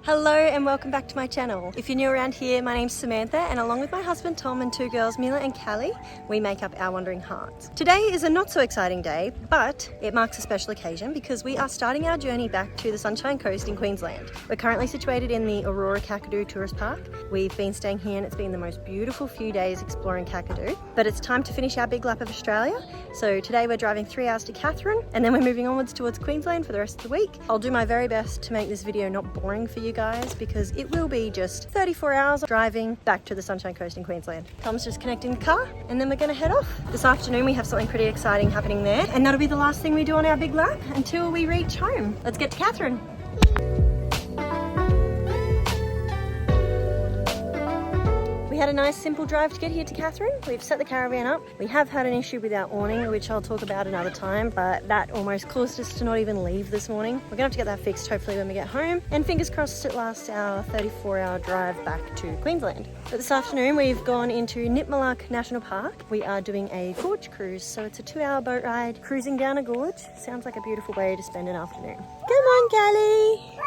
Hello and welcome back to my channel. If you're new around here, my name's Samantha and along with my husband Tom and two girls, Mila and Callie, we make up Our Wandering Hearts. Today is a not so exciting day, but it marks a special occasion because we are starting our journey back to the Sunshine Coast in Queensland. We're currently situated in the Kakadu Tourist Park. We've been staying here and it's been the most beautiful few days exploring Kakadu, but it's time to finish our big lap of Australia. So today we're driving 3 hours to Katherine and then we're moving onwards towards Queensland for the rest of the week. I'll do my very best to make this video not boring for you guys because it will be just 34 hours driving back to the Sunshine Coast in Queensland. Tom's just connecting the car and then we're going to head off. This afternoon we have something pretty exciting happening there and that'll be the last thing we do on our big lap until we reach home. Let's get to Katherine. We had a nice simple drive to get here to Katherine. We've set the caravan up. We have had an issue with our awning, which I'll talk about another time, but that almost caused us to not even leave this morning. We're gonna have to get that fixed hopefully when we get home, and fingers crossed it lasts our 34-hour drive back to Queensland. But this afternoon we've gone into Nitmiluk National Park. We are doing a gorge cruise, so it's a 2-hour boat ride cruising down a gorge. Sounds like a beautiful way to spend an afternoon. Come on, Callie!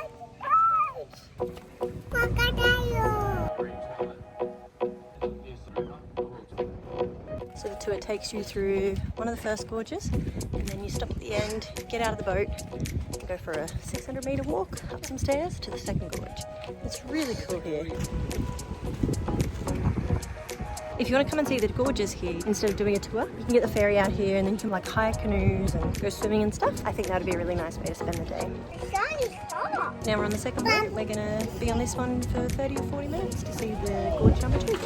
So the tour takes you through one of the first gorges and then you stop at the end, get out of the boat and go for a 600-metre walk up some stairs to the second gorge. It's really cool here. If you want to come and see the gorges here, instead of doing a tour, you can get the ferry out here and then you can like hire canoes and go swimming and stuff. I think that would be a really nice way to spend the day. Now we're on the second boat. We're going to be on this one for 30 or 40 minutes to see the gorge number 2.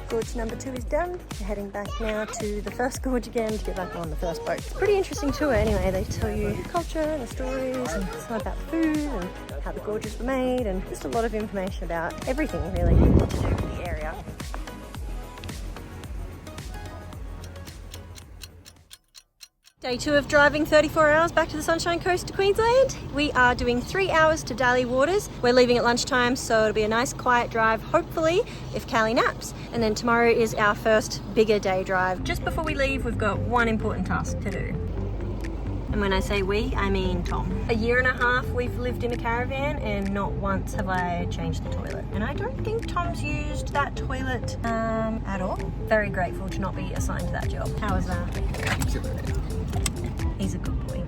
Gorge number 2 is done. We're heading back now to the first gorge again to get back on the first boat. It's a pretty interesting tour anyway. They tell you the culture and the stories and some about the food and how the gorges were made and just a lot of information about everything really to do with the area. Day 2 of driving 34 hours back to the Sunshine Coast to Queensland. We are doing 3 hours to Daly waters. We're leaving at lunchtime, so it'll be a nice quiet drive, hopefully, if Callie naps. And then tomorrow is our first bigger day drive. Just before we leave, we've got one important task to do. And when I say we, I mean Tom. 1.5 years we've lived in a caravan and not once have I changed the toilet. And I don't think Tom's used that toilet at all. Very grateful to not be assigned to that job. How was that? He's a good boy.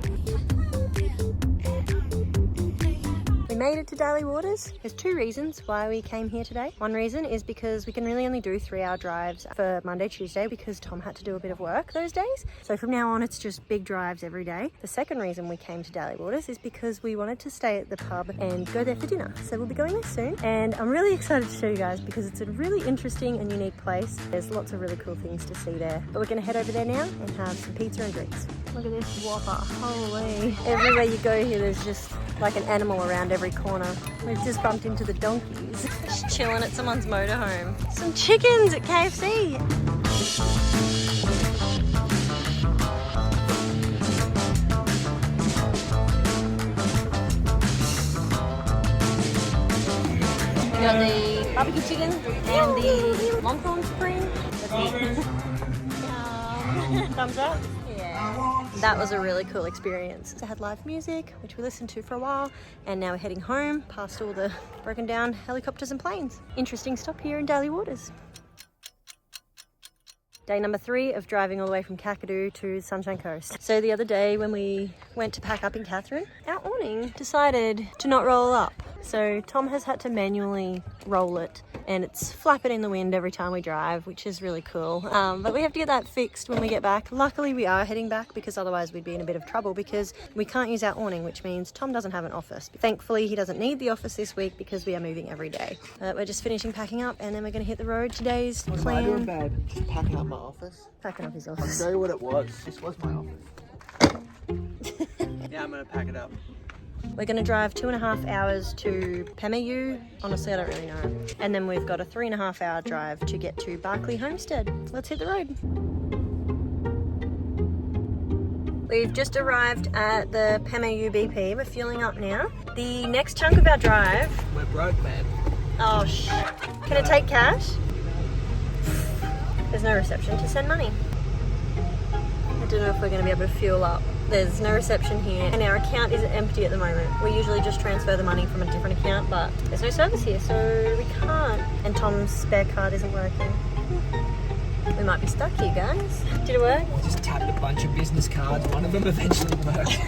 We made it to Daly waters. There's 2 reasons why we came here today. One reason is because we can really only do 3-hour drives for Monday, Tuesday because Tom had to do a bit of work those days. So from now on it's just big drives every day. The second reason we came to Daly waters is because we wanted to stay at the pub and go there for dinner. So we'll be going there soon. And I'm really excited to show you guys because it's a really interesting and unique place. There's lots of really cool things to see there. But we're gonna head over there now and have some pizza and drinks. Look at this whopper, holy. Everywhere you go here there's just like an animal around every corner. We've just bumped into the donkeys. Just chilling at someone's motorhome. Some chickens at KFC. We got the barbecue chicken and the longhorn supreme. Thumbs up. That was a really cool experience. I had live music, which we listened to for a while, and now we're heading home past all the broken down helicopters and planes. Interesting stop here in Daly waters. Day number 3 of driving all the way from Kakadu to the Sunshine Coast. So the other day when we went to pack up in Katherine, our awning decided to not roll up. So Tom has had to manually roll it and it's flapping in the wind every time we drive, which is really cool. But we have to get that fixed when we get back. Luckily we are heading back because otherwise we'd be in a bit of trouble because we can't use our awning, which means Tom doesn't have an office. Thankfully he doesn't need the office this week because we are moving every day. We're just finishing packing up and then we're going to hit the road. Today's plan. What am I doing, babe? Just packing up my office? Packing up his I'll office. show you what it was. This was my office. Yeah, I'm going to pack it up. We're going to drive 2.5 hours to Pemayu. Honestly, I don't really know. And then we've got a 3.5-hour drive to get to Barclay Homestead. Let's hit the road. We've just arrived at the Pemayu BP. We're fueling up now. The next chunk of our drive... We're broke, man. Oh, Can it take cash? There's no reception to send money. I don't know if we're going to be able to fuel up. There's no reception here and our account is empty at the moment. We usually just transfer the money from a different account, but there's no service here, so we can't. And Tom's spare card isn't working. We might be stuck here, guys. Did it work? I just tapped a bunch of business cards. One of them eventually worked.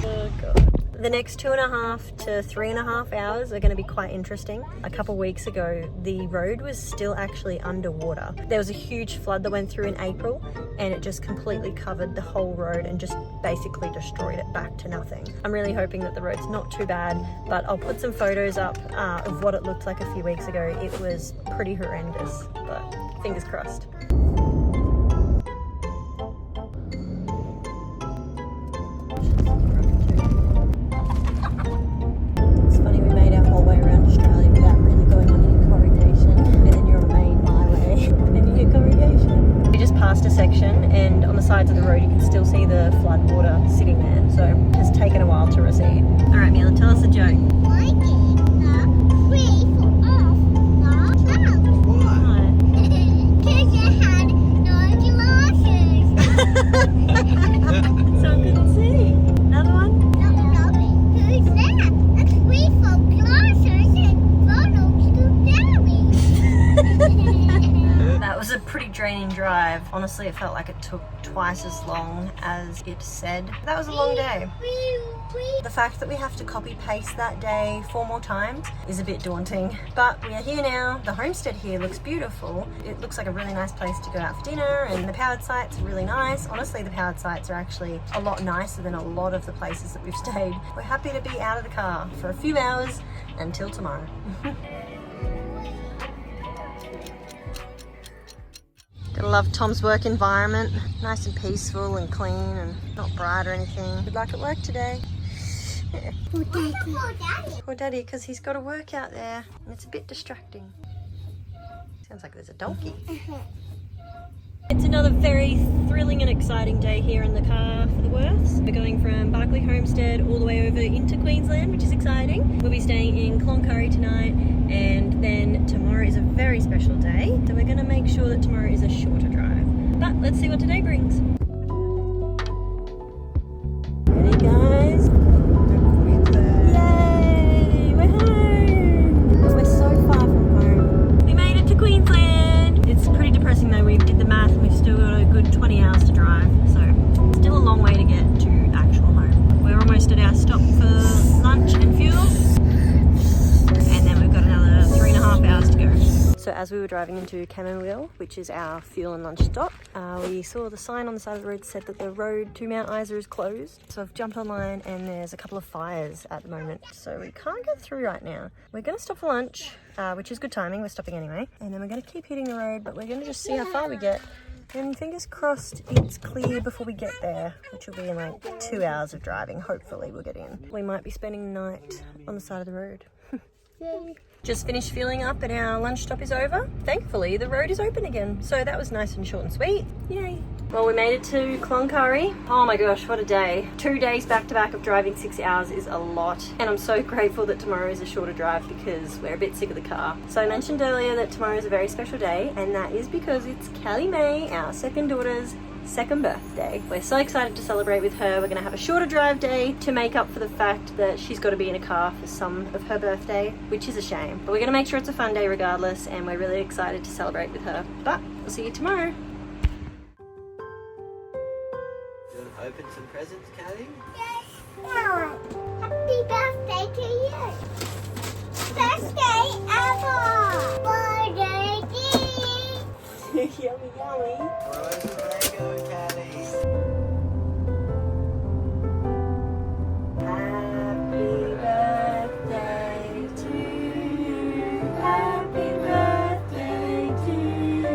Oh God. The next 2.5 to 3.5 hours are going to be quite interesting. A couple weeks ago, the road was still actually underwater. There was a huge flood that went through in April and it just completely covered the whole road and just basically destroyed it back to nothing. I'm really hoping that the road's not too bad, but I'll put some photos up of what it looked like a few weeks ago. It was pretty horrendous, but fingers crossed. And on the sides of the road you can still see the flood water sitting there, so it's taken a while to recede. Alright Mila, tell us a joke. Why did the tree fall off the house? Why? Because it had no glasses. So I couldn't see. Another one? No, who's that? A tree for glasses and photos to Daly. That was a pretty draining drive. Honestly, it felt like it took twice as long as it said. That was a long day. The fact that we have to copy paste that day 4 more times is a bit daunting, but we are here now. The homestead here looks beautiful. It looks like a really nice place to go out for dinner, and the powered sites are really nice. Honestly, the powered sites are actually a lot nicer than a lot of the places that we've stayed. We're happy to be out of the car for a few hours until tomorrow. Gotta love Tom's work environment. Nice and peaceful and clean and not bright or anything. Good luck at work today. Poor Daddy. Poor Daddy, because he's got to work out there and it's a bit distracting. Sounds like there's a donkey. It's another very thrilling and exciting day here in the car for the Worths. We're going from Barkly Homestead all the way over into Queensland, which is exciting. We'll be staying in Cloncurry tonight, and then tomorrow is a very special day. So we're going to make sure that tomorrow is a shorter drive. But let's see what today brings. Ready, guys? Yay! We're home! We're so far from home. We made it to Queensland! It's pretty depressing though. We did the math and we've still got a good 20 hours to drive. So still a long way to get to actual home. We're almost at our stop for lunch and fuel. And then we've got another 3.5 hours to go. So as we were driving into Caravanning, which is our fuel and lunch stop, we saw the sign on the side of the road said that the road to Mount Isa is closed. So I've jumped online and there's a couple of fires at the moment, so we can't get through right now. We're going to stop for lunch, which is good timing. We're stopping anyway, and then we're going to keep hitting the road, but we're going to just see how far we get. And fingers crossed it's clear before we get there, which will be in like 2 hours of driving. Hopefully we'll get in. We might be spending the night on the side of the road. Just finished fueling up and our lunch stop is over. Thankfully, the road is open again. So that was nice and short and sweet. Yay. Well, we made it to Cloncurry. Oh my gosh, what a day. 2 days back to back of driving 6 hours is a lot. And I'm so grateful that tomorrow is a shorter drive because we're a bit sick of the car. So I mentioned earlier that tomorrow is a very special day, and that is because it's Callie May, our second daughter's second birthday. We're so excited to celebrate with her. We're going to have a shorter drive day to make up for the fact that she's got to be in a car for some of her birthday, which is a shame. But we're going to make sure it's a fun day regardless, and we're really excited to celebrate with her. But we'll see you tomorrow. You want to open some presents, Callie? Yes. Happy birthday to you. Best day ever. Birthday Yummy, yummy. Rose and Lego, Callie. Happy birthday to you. Happy birthday to you.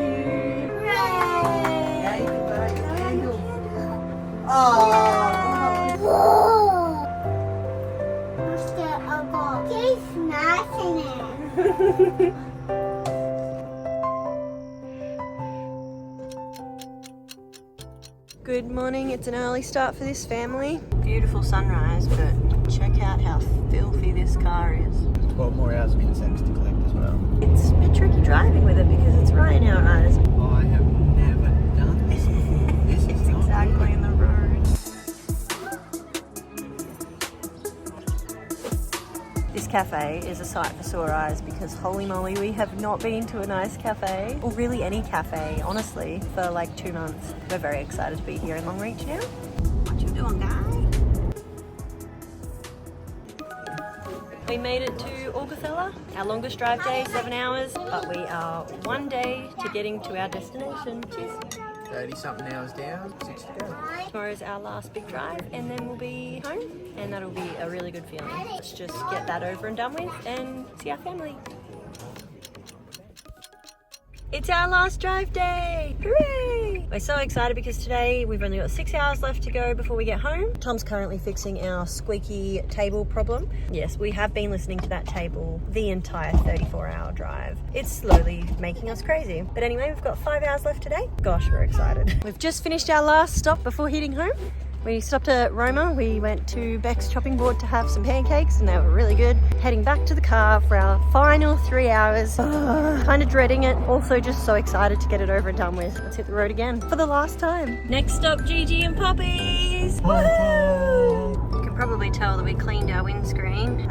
Hey, you burn your candle. Oh! Master of all. He's smashing it. Good morning. It's an early start for this family. Beautiful sunrise, but check out how filthy this car is. 12 more hours of insects to collect as well. It's in our eyes. I have never done this before. This is It's not exactly good. in the road. This cafe is a sight for sore eyes because holy moly, we have not been to a nice cafe, or really any cafe, honestly, for like 2 months. We're very excited to be here in Longreach now. What you doing, guy? We made it to Augathella. Our longest drive day, 7 hours, but we are 1 day to getting to our destination. Cheers. 30 something hours down, 6 to go. Tomorrow's our last big drive and then we'll be home, and that'll be a really good feeling. Let's just get that over and done with and see our family. It's our last drive day! Hooray! We're so excited because today we've only got 6 hours left to go before we get home. Tom's currently fixing our squeaky table problem. Yes, we have been listening to that table the entire 34-hour drive. It's slowly making us crazy. But anyway, we've got 5 hours left today. Gosh, we're excited. We've just finished our last stop before heading home. We stopped at Roma. We went to Beck's chopping board to have some pancakes and they were really good. Heading back to the car for our final 3 hours. Kind of dreading it. Also just so excited to get it over and done with. Let's hit the road again for the last time. Next stop, Gigi and Poppies. Woohoo! You can probably tell that we cleaned our windscreen.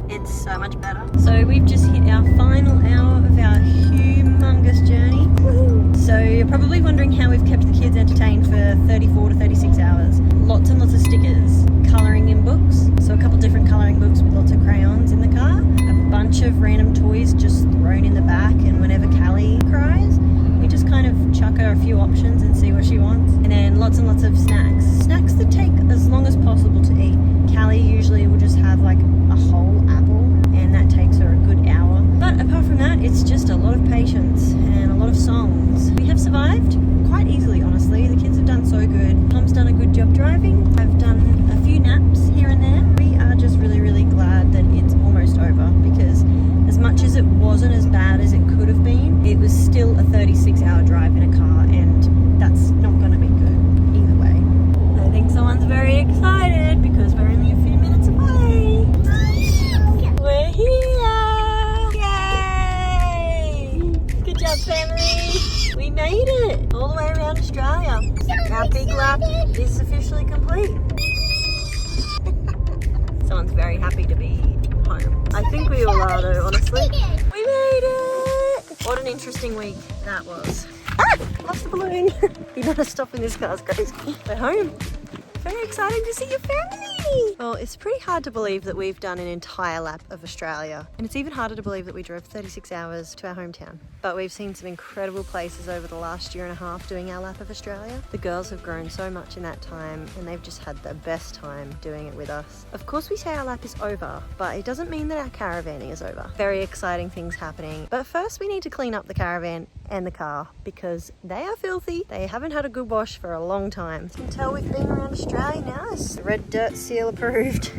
It's so much better. So we've just hit our final hour of our humongous journey. Woohoo! So you're probably wondering how we've kept the kids entertained for 34 to 36 hours. Lots and lots of stickers, colouring in books. So a couple different colouring books with lots of crayons in the car. A bunch of random toys just thrown in the back, and whenever Callie cries, we just kind of chuck her a few options and see what she wants. And then lots and lots of snacks. Snacks that take as long as possible to eat. Callie usually will just have like a whole apple and that takes her a good hour. But apart from that, it's just a lot of patience and a lot of songs. We have survived quite easily, honestly. The kids have done so good. Tom's done a good job driving. I've done a few naps here and there. We are just really, really glad that it's almost over because as much as it wasn't as bad as it could have been, it was still a 36-hour drive in a car and that's not going to be good either way. I think someone's very excited because we're only a few minutes away. We're here! Yay! Good job, family! We made it all the way around Australia. Our big lap is officially complete. Someone's very happy to be home. I think we all are though, honestly. We made it! What an interesting week that was. Ah! Lost the balloon. You better stop in this car's crazy. We're home. Very exciting to see your family. Well, it's pretty hard to believe that we've done an entire lap of Australia. And it's even harder to believe that we drove 36 hours to our hometown. But we've seen some incredible places over the last year and a half doing our lap of Australia. The girls have grown so much in that time and they've just had the best time doing it with us. Of course we say our lap is over, but it doesn't mean that our caravanning is over. Very exciting things happening. But first we need to clean up the caravan and the car because they are filthy. They haven't had a good wash for a long time. You can tell we've been around Australia now. It's red dirt seal approved.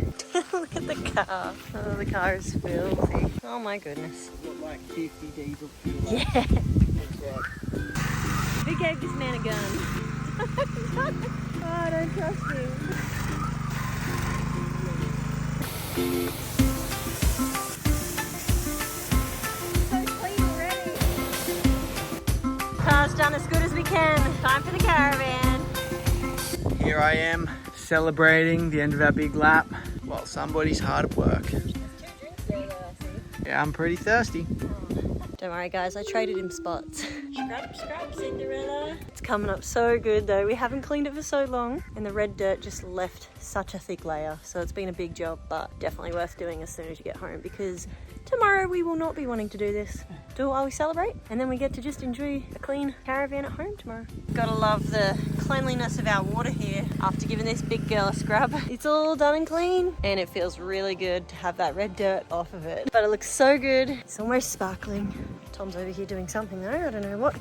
Look at the car. Oh, the car is filthy. Oh my goodness. Look like 50 diesel fuel. Yeah. We gave this man a gun. Oh, I don't trust him. So clean already. Car's done as good as we can. Time for the caravan. Here I am celebrating the end of our big lap while somebody's hard at work. There's 2 drinks there though, I see. Yeah, I'm pretty thirsty. Don't worry guys, I traded him spots. Scrub, scrub, Cinderella. It's coming up so good though. We haven't cleaned it for so long and the red dirt just left such a thick layer. So it's been a big job, but definitely worth doing as soon as you get home because tomorrow we will not be wanting to do this. Do it while we celebrate and then we get to just enjoy a clean caravan at home tomorrow. Gotta love the cleanliness of our water here after giving this big girl a scrub. It's all done and clean and it feels really good to have that red dirt off of it. But it looks so good. It's almost sparkling. Tom's over here doing something though. I don't know what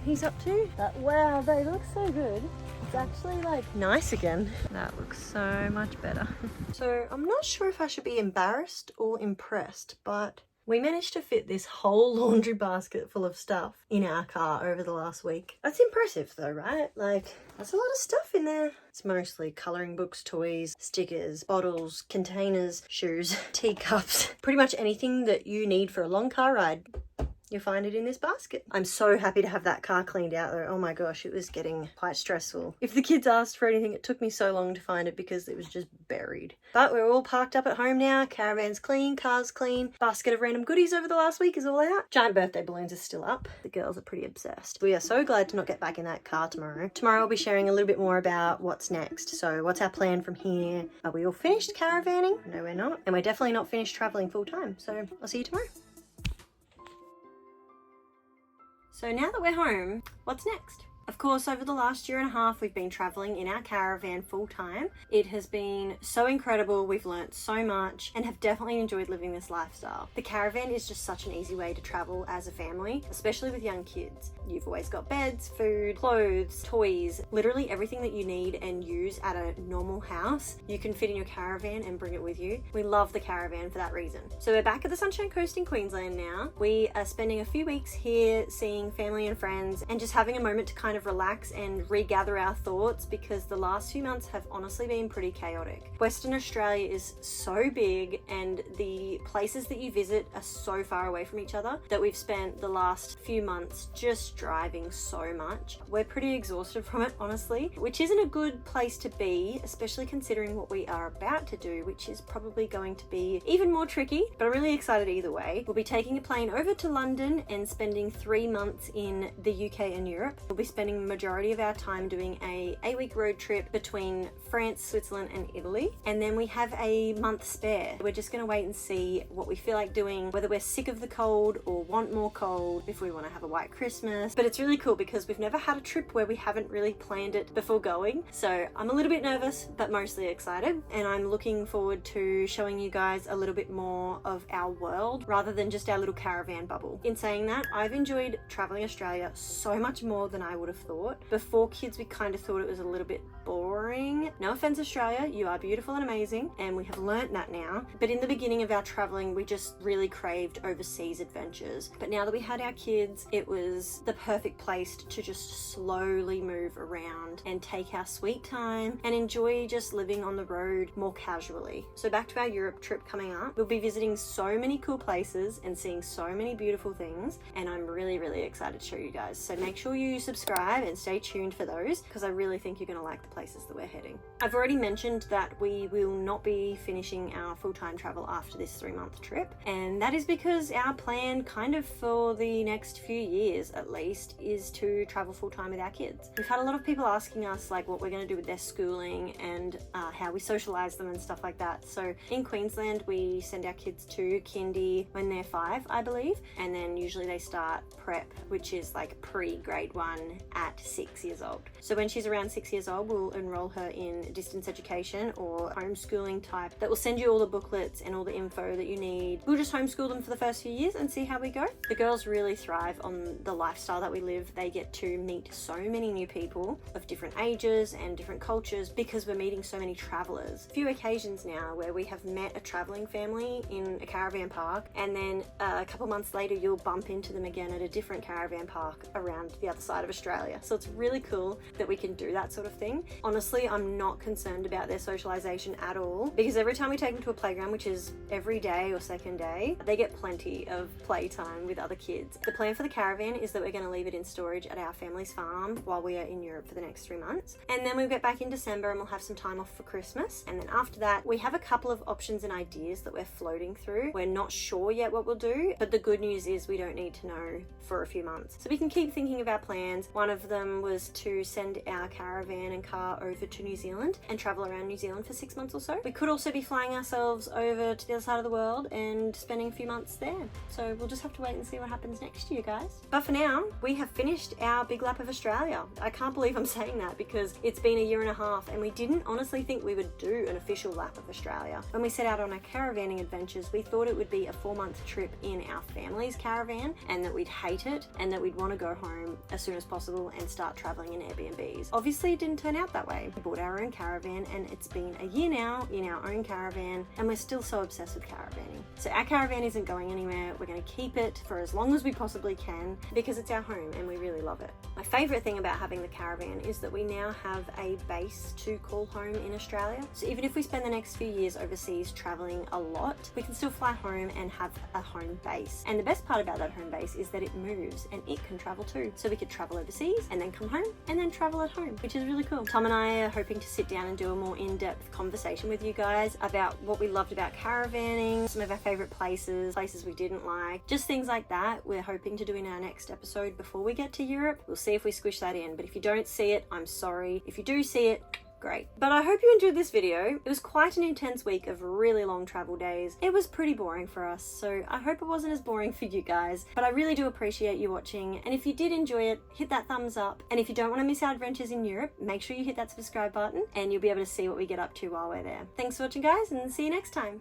he's up to. But wow, they look so good. It's actually like nice again. That looks so much better. So I'm not sure if I should be embarrassed or impressed, but we managed to fit this whole laundry basket full of stuff in our car over the last week. That's impressive though, right? Like, that's a lot of stuff in there. It's mostly colouring books, toys, stickers, bottles, containers, shoes, teacups, pretty much anything that you need for a long car ride you'll find it in this basket. I'm so happy to have that car cleaned out though. Oh my gosh, it was getting quite stressful. If the kids asked for anything, it took me so long to find it because it was just buried. But we're all parked up at home now. Caravan's clean, car's clean. Basket of random goodies over the last week is all out. Giant birthday balloons are still up. The girls are pretty obsessed. We are so glad to not get back in that car tomorrow. Tomorrow I'll be sharing a little bit more about what's next. So what's our plan from here? Are we all finished caravanning? No, we're not. And we're definitely not finished traveling full time. So I'll see you tomorrow. So now that we're home, what's next? Of course, over the last year and a half, we've been traveling in our caravan full time. It has been so incredible. We've learnt so much and have definitely enjoyed living this lifestyle. The caravan is just such an easy way to travel as a family, especially with young kids. You've always got beds, food, clothes, toys, literally everything that you need and use at a normal house. You can fit in your caravan and bring it with you. We love the caravan for that reason. So we're back at the Sunshine Coast in Queensland now. We are spending a few weeks here seeing family and friends and just having a moment to kind of relax and regather our thoughts because the last few months have honestly been pretty chaotic. Western Australia is so big and the places that you visit are so far away from each other that we've spent the last few months just driving so much. We're pretty exhausted from it, honestly, which isn't a good place to be, especially considering what we are about to do, which is probably going to be even more tricky, but I'm really excited either way. We'll be taking a plane over to London and spending 3 months in the UK and Europe. We'll be spending the majority of our time doing a 8-week road trip between France, Switzerland and Italy, and then we have a month spare. We're just going to wait and see what we feel like doing, whether we're sick of the cold or want more cold, if we want to have a white Christmas. But it's really cool because we've never had a trip where we haven't really planned it before going, so I'm a little bit nervous but mostly excited, and I'm looking forward to showing you guys a little bit more of our world rather than just our little caravan bubble. In saying that, I've enjoyed traveling Australia so much more than I would have thought. Before kids, we kind of thought it was a little bit boring. No offense, Australia, you are beautiful and amazing, and we have learnt that now. But in the beginning of our traveling, we just really craved overseas adventures. But now that we had our kids, it was the perfect place to just slowly move around and take our sweet time and enjoy just living on the road more casually. So back to our Europe trip coming up. We'll be visiting so many cool places and seeing so many beautiful things, and I'm really, really excited to show you guys. So make sure you subscribe and stay tuned for those because I really think you're going to like the places that we're heading. I've already mentioned that we will not be finishing our full-time travel after this 3-month trip, and that is because our plan kind of for the next few years at least is to travel full-time with our kids. We've had a lot of people asking us like what we're going to do with their schooling and how we socialize them and stuff like that. So in Queensland we send our kids to kindy when they're 5, I believe, and then usually they start prep, which is like pre-grade 1 at 6 years old. So when she's around 6 years old, we'll enroll her in distance education or homeschooling type that will send you all the booklets and all the info that you need. We'll just homeschool them for the first few years and see how we go. The girls really thrive on the lifestyle that we live. They get to meet so many new people of different ages and different cultures because we're meeting so many travelers. A few occasions now where we have met a traveling family in a caravan park, and then a couple months later you'll bump into them again at a different caravan park around the other side of Australia. So it's really cool that we can do that sort of thing. Honestly, I'm not concerned about their socialization at all because every time we take them to a playground, which is every day or second day, they get plenty of playtime with other kids. The plan for the caravan is that we're going to leave it in storage at our family's farm while we are in Europe for the next 3 months, and then we'll get back in December and we'll have some time off for Christmas, and then after that we have a couple of options and ideas that we're floating through. We're not sure yet what we'll do, but the good news is we don't need to know for a few months, so we can keep thinking of our plans. One of them was to send our caravan and car over to New Zealand and travel around New Zealand for 6 months or so. We could also be flying ourselves over to the other side of the world and spending a few months there, so we'll just have to wait and see what happens next year, guys. But for now, we have finished our big lap of Australia. I can't believe I'm saying that because it's been a year and a half and we didn't honestly think we would do an official lap of Australia. When we set out on our caravanning adventures, we thought it would be a 4-month trip in our family's caravan and that we'd hate it and that we'd want to go home as soon as possible travel and start traveling in Airbnbs. Obviously it didn't turn out that way. We bought our own caravan and it's been a year now in our own caravan and we're still so obsessed with caravanning. So our caravan isn't going anywhere. We're going to keep it for as long as we possibly can because it's our home and we really love it. My favourite thing about having the caravan is that we now have a base to call home in Australia. So even if we spend the next few years overseas travelling a lot, we can still fly home and have a home base. And the best part about that home base is that it moves and it can travel too. So we could travel overseas and then come home and then travel at home, which is really cool. Tom and I are hoping to sit down and do a more in-depth conversation with you guys about what we loved about caravanning, some of our favourite places we didn't like, just things like that. We're hoping to do in our next episode before we get to Europe. We'll see if we squish that in, but if you don't see it, I'm sorry. If you do see it, great. But I hope you enjoyed this video. It was quite an intense week of really long travel days. It was pretty boring for us, so I hope it wasn't as boring for you guys, but I really do appreciate you watching. And if you did enjoy it, hit that thumbs up. And if you don't want to miss our adventures in Europe, make sure you hit that subscribe button and you'll be able to see what we get up to while we're there. Thanks for watching, guys, and see you next time.